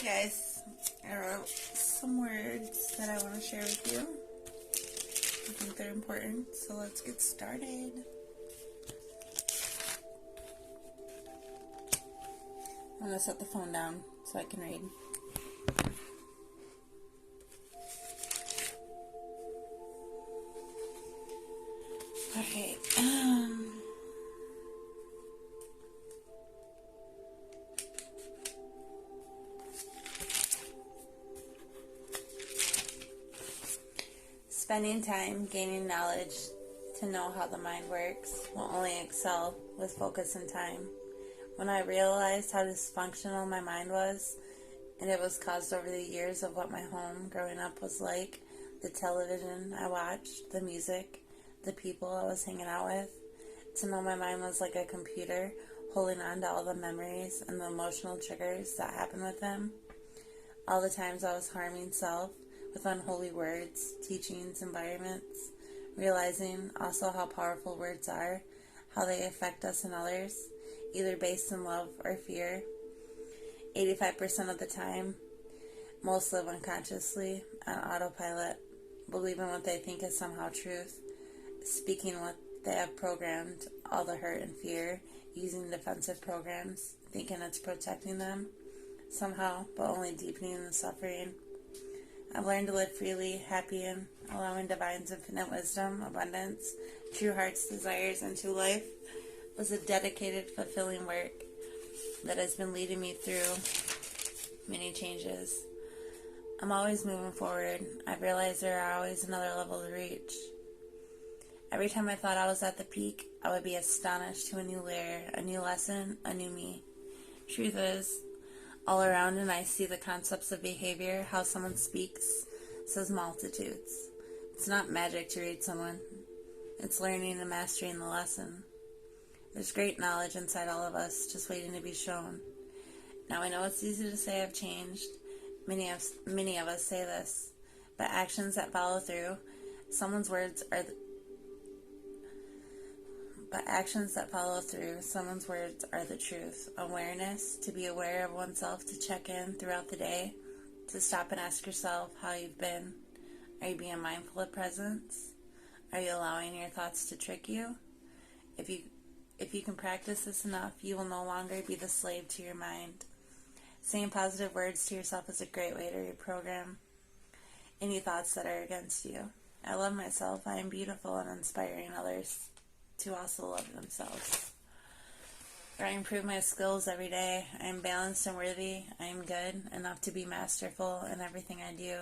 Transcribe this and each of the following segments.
Guys, I wrote some words that I want to share with you. I think they're important, so let's get started. I'm going to set the phone down so I can read. Okay, spending time gaining knowledge to know how the mind works will only excel with focus and time. When I realized how dysfunctional my mind was, and it was caused over the years of what my home growing up was like, the television I watched, the music, the people I was hanging out with, to know my mind was like a computer holding on to all the memories and the emotional triggers that happened with them. All the times I was harming self with unholy words, teachings, environments, realizing also how powerful words are, how they affect us and others, either based in love or fear. 85% of the time, most live unconsciously on autopilot, believing what they think is somehow truth, speaking what they have programmed, all the hurt and fear, using defensive programs, thinking it's protecting them somehow, but only deepening the suffering. I've learned to live freely, happy, and allowing divine's infinite wisdom, abundance, true heart's desires into life was a dedicated, fulfilling work that has been leading me through many changes. I'm always moving forward. I've realized there are always another level to reach. Every time I thought I was at the peak, I would be astonished to a new layer, a new lesson, a new me. Truth is, all around, and I see the concepts of behavior, how someone speaks, says multitudes. It's not magic to read someone. It's learning and mastering the lesson. There's great knowledge inside all of us, just waiting to be shown. Now I know it's easy to say I've changed. Many of us say this, but actions that follow through, someone's words are the truth. Awareness, to be aware of oneself, to check in throughout the day, to stop and ask yourself how you've been. Are you being mindful of presence? Are you allowing your thoughts to trick you? If you can practice this enough, you will no longer be the slave to your mind. Saying positive words to yourself is a great way to reprogram any thoughts that are against you. I love myself. I am beautiful, and inspiring others to also love themselves. I improve my skills every day. I am balanced and worthy. I am good enough to be masterful in everything I do.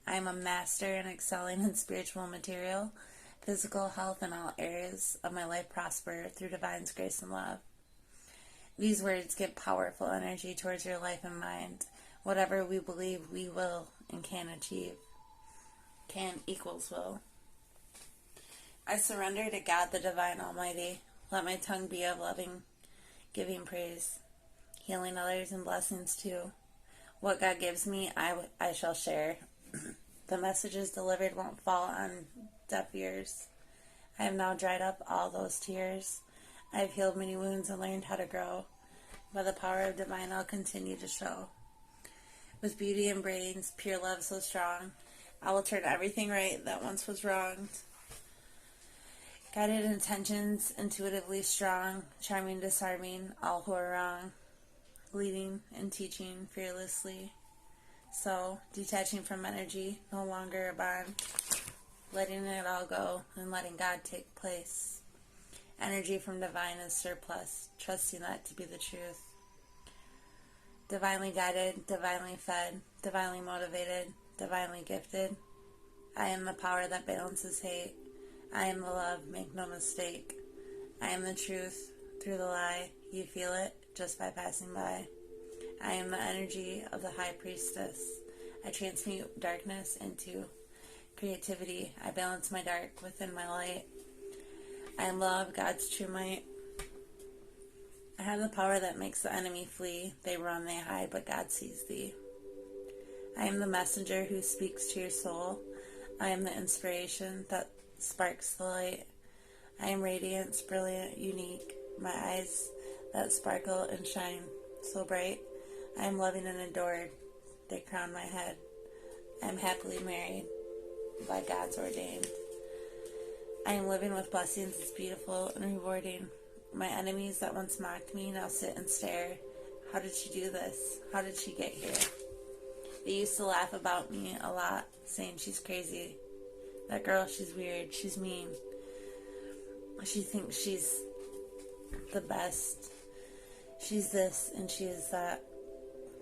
I am a master in excelling in spiritual material. Physical health in all areas of my life prosper through divine's grace and love. These words give powerful energy towards your life and mind. Whatever we believe we will and can achieve. Can equals will. I surrender to God the Divine Almighty. Let my tongue be of loving, giving praise, healing others and blessings too. What God gives me, I shall share. The messages delivered won't fall on deaf ears. I have now dried up all those tears. I have healed many wounds and learned how to grow. By the power of divine, I'll continue to show. With beauty and brains, pure love so strong, I will turn everything right that once was wronged. Guided intentions, intuitively strong, charming, disarming, all who are wrong. Leading and teaching fearlessly. So, detaching from energy, no longer a bond. Letting it all go and letting God take place. Energy from divine is surplus, trusting that to be the truth. Divinely guided, divinely fed, divinely motivated, divinely gifted. I am the power that balances hate. I am the love, make no mistake. I am the truth through the lie. You feel it just by passing by. I am the energy of the high priestess. I transmute darkness into creativity. I balance my dark within my light. I am love, God's true might. I have the power that makes the enemy flee. They run, they hide, but God sees thee. I am the messenger who speaks to your soul. I am the inspiration that sparks the light. I am radiance, brilliant, unique. My eyes that sparkle and shine so bright. I am loving and adored. they crown my head. I am happily married by God's ordained. I am living with blessings. It's beautiful and rewarding. My enemies that once mocked me now sit and stare. How did she do this? How did she get here? They used to laugh about me a lot, saying she's crazy. That girl, she's weird. She's mean. She thinks she's the best. She's this and she is that.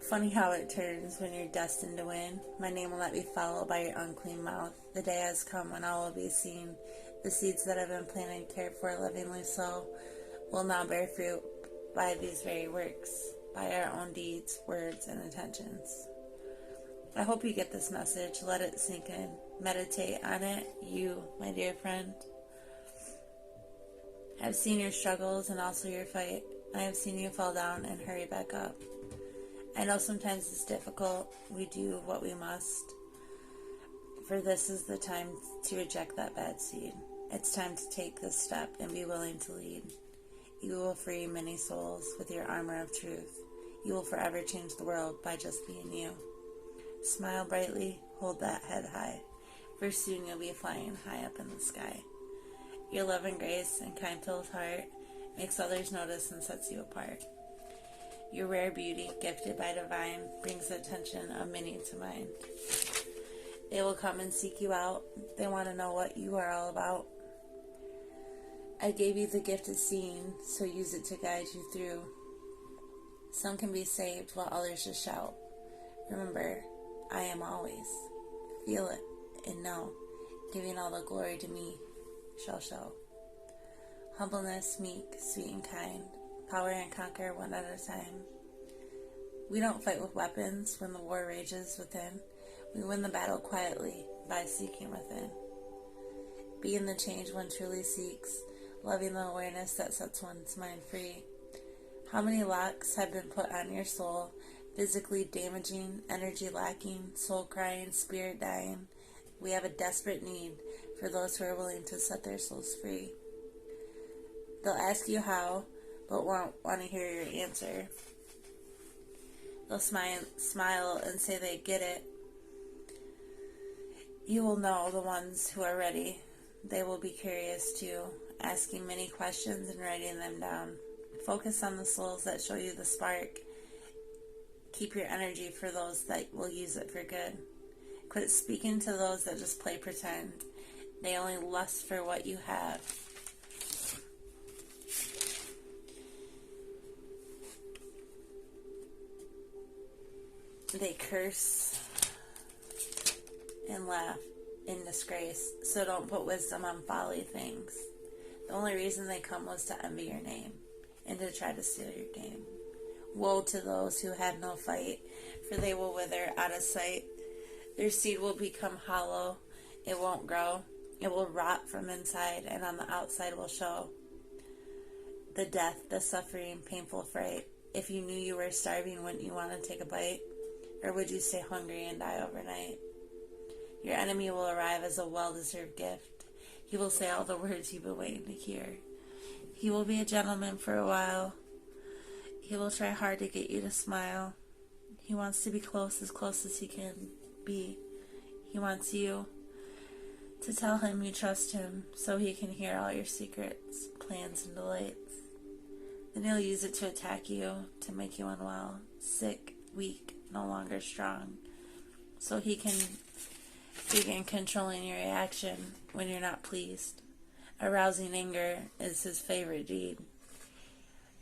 Funny how it turns when you're destined to win. My name will not be followed by your unclean mouth. The day has come when all will be seen. The seeds that have been planted and cared for lovingly so will now bear fruit by these very works, by our own deeds, words, and intentions. I hope you get this message. Let it sink in. Meditate on it, you, my dear friend. I've seen your struggles and also your fight. I have seen you fall down and hurry back up. I know sometimes it's difficult. We do what we must. For this is the time to reject that bad seed. It's time to take this step and be willing to lead. You will free many souls with your armor of truth. You will forever change the world by just being you. Smile brightly, hold that head high, for soon you'll be flying high up in the sky. Your love and grace and kind-filled heart makes others notice and sets you apart. Your rare beauty, gifted by divine, brings the attention of many to mind. They will come and seek you out. They want to know what you are all about. I gave you the gift of seeing, so use it to guide you through. Some can be saved while others just shout. Remember, I am always. Feel it and know, giving all the glory to me shall show. Humbleness, meek, sweet and kind, power and conquer one at a time. We don't fight with weapons when the war rages within. We win the battle quietly by seeking within. Being the change one truly seeks, loving the awareness that sets one's mind free. How many locks have been put on your soul, physically damaging, energy lacking, soul crying, spirit dying? We have a desperate need for those who are willing to set their souls free. They'll ask you how, but won't want to hear your answer. They'll smile and say they get it. You will know the ones who are ready. They will be curious too, asking many questions and writing them down. Focus on the souls that show you the spark. Keep your energy for those that will use it for good. Quit speaking to those that just play pretend. They only lust for what you have. They curse and laugh in disgrace, so don't put wisdom on folly things. The only reason they come was to envy your name and to try to steal your game. Woe to those who have no fight, for they will wither out of sight. Their seed will become hollow, it won't grow, it will rot from inside, and on the outside will show the death, the suffering, painful fright. If you knew you were starving, wouldn't you want to take a bite? Or would you stay hungry and die overnight? Your enemy will arrive as a well-deserved gift. He will say all the words you've been waiting to hear. He will be a gentleman for a while. He will try hard to get you to smile. He wants to be close as he can be. He wants you to tell him you trust him so he can hear all your secrets, plans, and delights. Then he'll use it to attack you, to make you unwell, sick, weak, no longer strong, so he can begin controlling your reaction when you're not pleased. Arousing anger is his favorite deed.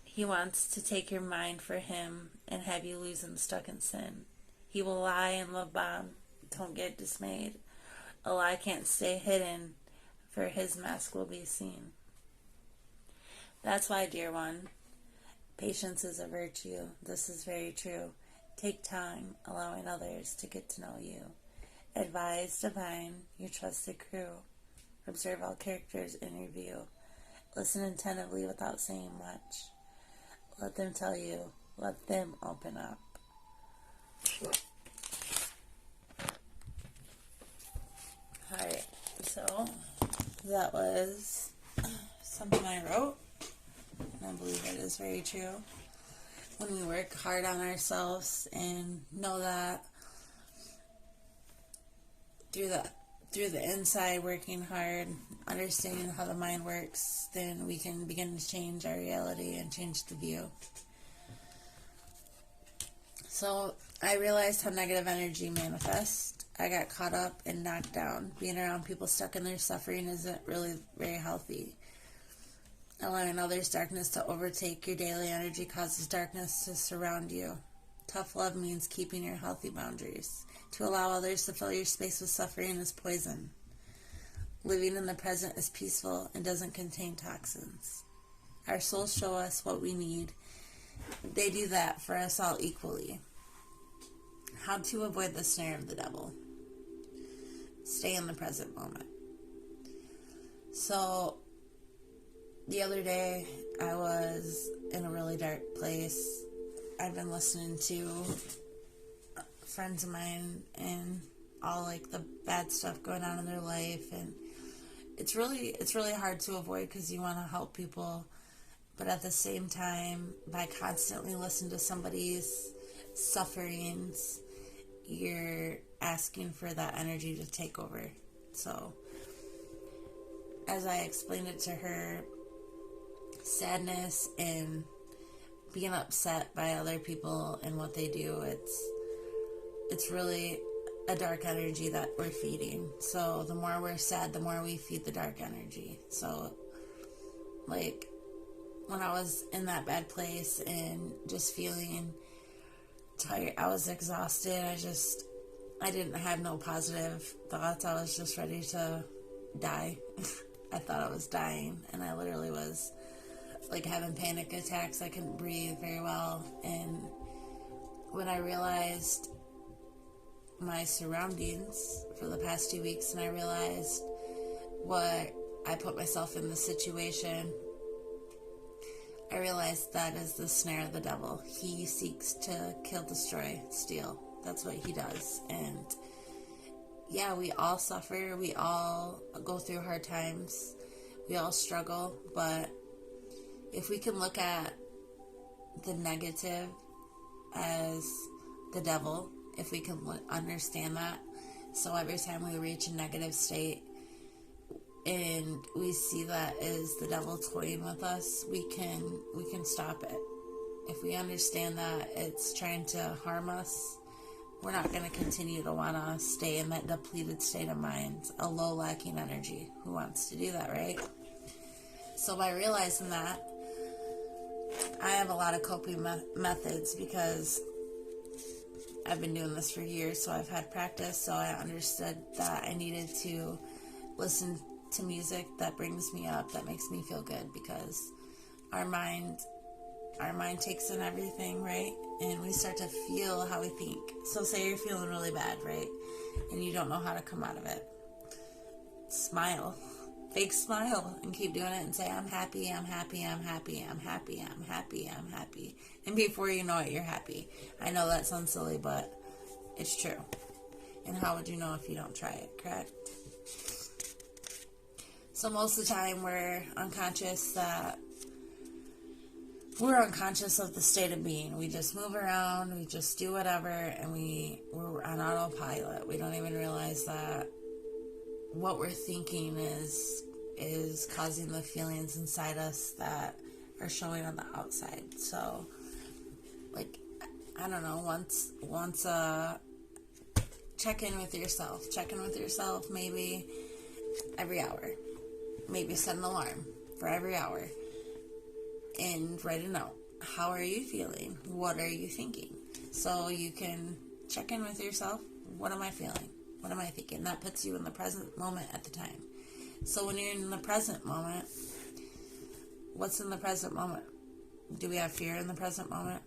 He wants to take your mind for him and have you lose and stuck in sin. He will lie and love bomb. Don't get dismayed. A lie can't stay hidden, for his mask will be seen. That's why, dear one, patience is a virtue. This is very true. Take time, allowing others to get to know you. Advise divine, your trusted crew. Observe all characters in review. Listen attentively without saying much. Let them tell you. Let them open up. Alright, so that was something I wrote, and I believe it is very true. When we work hard on ourselves and know that through the inside, working hard, understanding how the mind works, then we can begin to change our reality and change the view. So I realized how negative energy manifests. I got caught up and knocked down. Being around people stuck in their suffering isn't really very healthy. Allowing others' darkness to overtake your daily energy causes darkness to surround you. Tough love means keeping your healthy boundaries. To allow others to fill your space with suffering is poison. Living in the present is peaceful and doesn't contain toxins. Our souls show us what we need. They do that for us all equally. How to avoid the snare of the devil. Stay in the present moment. So, the other day, I was in a really dark place. I've been listening to friends of mine and all like the bad stuff going on in their life, and it's really hard to avoid because you want to help people, but at the same time, by constantly listening to somebody's sufferings, you're asking for that energy to take over. So, as I explained it to her, sadness and being upset by other people and what they do, it's really a dark energy that we're feeding. So the more we're sad, the more we feed the dark energy. So like when I was in that bad place and just feeling tired, I was exhausted. I didn't have no positive thoughts. I was just ready to die. I thought I was dying, and I literally was like having panic attacks. I couldn't breathe very well. And when I realized my surroundings for the past 2 weeks, and I realized what I put myself in the situation, I realized that is the snare of the devil. He seeks to kill, destroy, steal. That's what he does. And yeah, we all suffer. We all go through hard times. We all struggle. But if we can look at the negative as the devil, if we can understand that, so every time we reach a negative state and we see that is the devil toying with us, we can stop it. If we understand that it's trying to harm us, we're not going to continue to want to stay in that depleted state of mind, a low lacking energy. Who wants to do that, right? So by realizing that, I have a lot of coping methods because I've been doing this for years, so I've had practice, so I understood that I needed to listen to music that brings me up, that makes me feel good, because our mind takes in everything, right? And we start to feel how we think. So say you're feeling really bad, right? And you don't know how to come out of it. Smile. Fake smile and keep doing it and say, I'm happy, I'm happy, I'm happy, I'm happy, I'm happy, I'm happy. And before you know it, you're happy. I know that sounds silly, but it's true. And how would you know if you don't try it, correct? So most of the time we're unconscious of the state of being. We just move around, we just do whatever, and we're on autopilot. We don't even realize that what we're thinking is causing the feelings inside us that are showing on the outside. So, like, I don't know, once check in with yourself. Check in with yourself maybe every hour. Maybe set an alarm for every hour. And write a note. How are you feeling? What are you thinking? So you can check in with yourself. What am I feeling? What am I thinking? That puts you in the present moment at the time. So when you're in the present moment, what's in the present moment? Do we have fear in the present moment?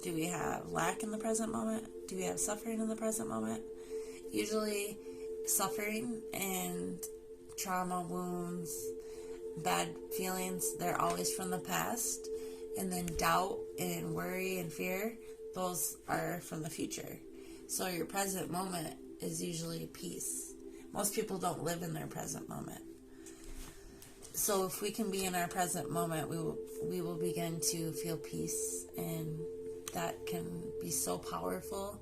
Do we have lack in the present moment? Do we have suffering in the present moment? Usually suffering and trauma, wounds, bad feelings, they're always from the past. And then doubt and worry and fear, those are from the future. So your present moment is usually peace. Most people don't live in their present moment. So if we can be in our present moment, we will begin to feel peace, and that can be so powerful.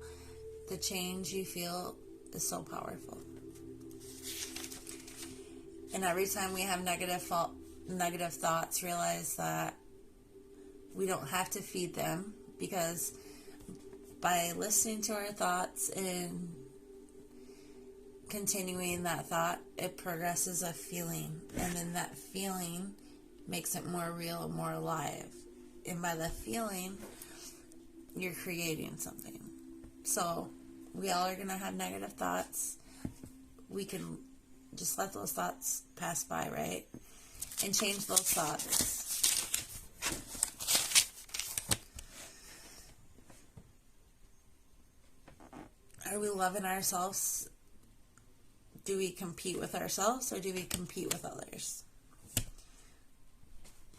The change you feel is so powerful. And every time we have negative thoughts, realize that we don't have to feed them, because by listening to our thoughts and continuing that thought, it progresses a feeling, and then that feeling makes it more real and more alive. And by the feeling, you're creating something. So we all are going to have negative thoughts. We can just let those thoughts pass by, right? And change those thoughts. Are we loving ourselves? Do we compete with ourselves, or do we compete with others?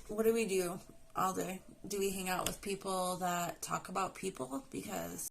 What do we do all day? Do we hang out with people that talk about people? Because